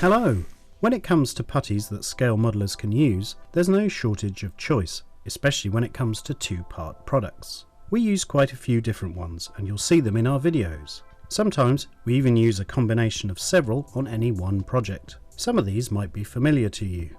Hello! When it comes to putties that scale modelers can use, there's no shortage of choice, especially when it comes to two-part products. We use quite a few different ones, and you'll see them in our videos. Sometimes we even use a combination of several on any one project. Some of these might be familiar to you.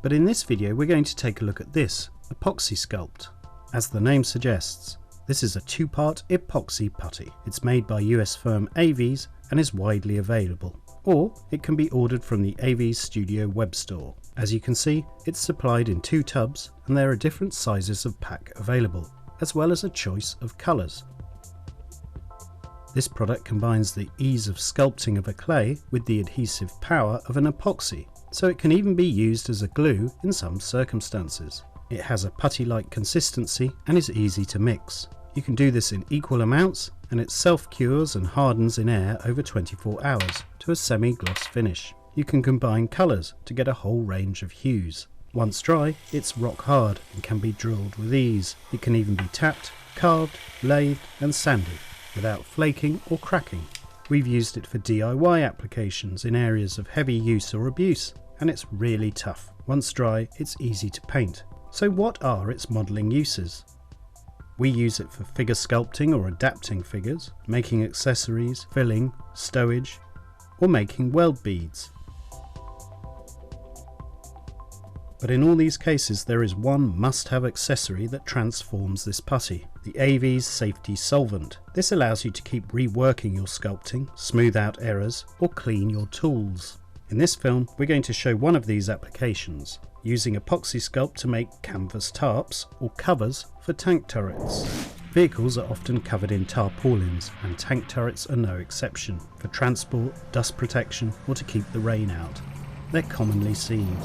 But in this video we're going to take a look at this, Apoxie Sculpt. As the name suggests, this is a two-part epoxy putty. It's made by US firm Aves and is widely available, or it can be ordered from the Aves Studio web store. As you can see, it's supplied in 2 tubs and there are different sizes of pack available, as well as a choice of colours. This product combines the ease of sculpting of a clay with the adhesive power of an epoxy, so it can even be used as a glue in some circumstances. It has a putty-like consistency and is easy to mix. You can do this in equal amounts, and it self-cures and hardens in air over 24 hours to a semi-gloss finish. You can combine colours to get a whole range of hues. Once dry, it's rock hard and can be drilled with ease. It can even be tapped, carved, lathed and sanded without flaking or cracking. We've used it for DIY applications in areas of heavy use or abuse, and it's really tough. Once dry, it's easy to paint. So what are its modelling uses? We use it for figure sculpting or adapting figures, making accessories, filling, stowage, or making weld beads. But in all these cases there is one must-have accessory that transforms this putty, the Aves Safety Solvent. This allows you to keep reworking your sculpting, smooth out errors, or clean your tools. In this film we're going to show one of these applications, using Apoxie Sculpt to make canvas tarps or covers for tank turrets. Vehicles are often covered in tarpaulins, and tank turrets are no exception, for transport, dust protection or to keep the rain out. They're commonly seen.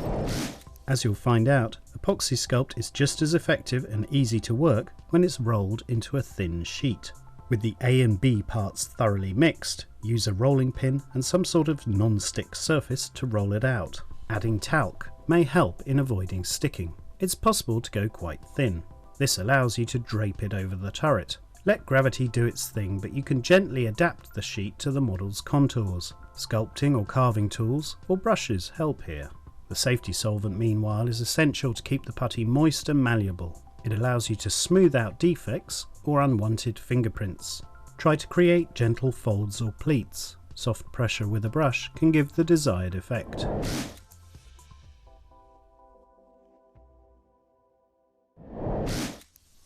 As you'll find out, Apoxie Sculpt is just as effective and easy to work when it's rolled into a thin sheet. With the A and B parts thoroughly mixed, use a rolling pin and some sort of non-stick surface to roll it out. Adding talc may help in avoiding sticking. It's possible to go quite thin. This allows you to drape it over the turret. Let gravity do its thing, but you can gently adapt the sheet to the model's contours. Sculpting or carving tools or brushes help here. The safety solvent, meanwhile, is essential to keep the putty moist and malleable. It allows you to smooth out defects or unwanted fingerprints. Try to create gentle folds or pleats. Soft pressure with a brush can give the desired effect.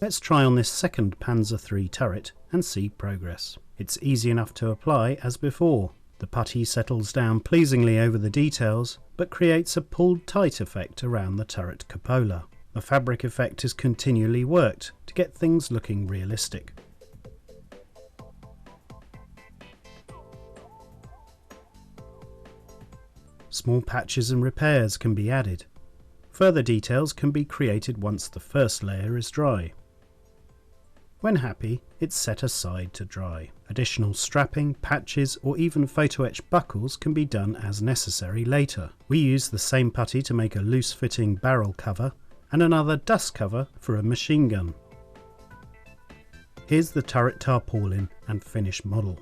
Let's try on this second Panzer III turret and see progress. It's easy enough to apply as before. The putty settles down pleasingly over the details, but creates a pulled tight effect around the turret cupola. The fabric effect is continually worked to get things looking realistic. Small patches and repairs can be added. Further details can be created once the first layer is dry. When happy, it's set aside to dry. Additional strapping, patches or even photo etch buckles can be done as necessary later. We use the same putty to make a loose-fitting barrel cover and another dust cover for a machine gun. Here's the turret tarpaulin and finished model.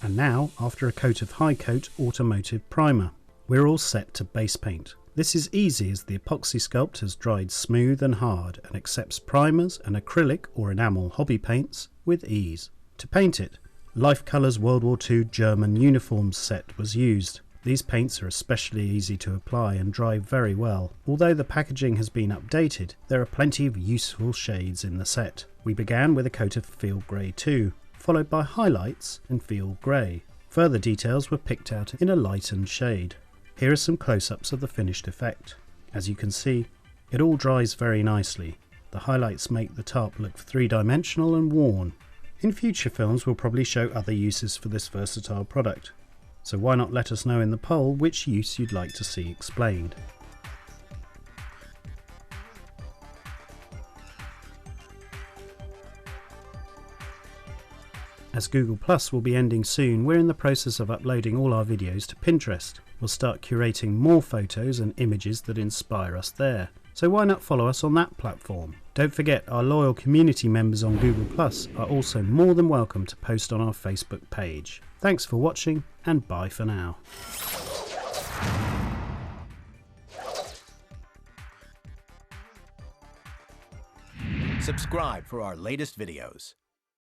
And now, after a coat of high coat automotive primer, we're all set to base paint. This is easy as the Apoxie Sculpt has dried smooth and hard and accepts primers and acrylic or enamel hobby paints with ease. To paint it, Life Colour's World War II German uniforms set was used. These paints are especially easy to apply and dry very well. Although the packaging has been updated, there are plenty of useful shades in the set. We began with a coat of Field Grey 2, followed by highlights in Field Grey. Further details were picked out in a lightened shade. Here are some close-ups of the finished effect. As you can see, it all dries very nicely. The highlights make the tarp look three-dimensional and worn. In future films we'll probably show other uses for this versatile product. So why not let us know in the poll which use you'd like to see explained. As Google Plus will be ending soon, we're in the process of uploading all our videos to Pinterest. We'll start curating more photos and images that inspire us there. so why not follow us on that platform? Don't forget, our loyal community members on Google Plus are also more than welcome to post on our Facebook page. Thanks for watching, and bye for now. Subscribe for our latest videos.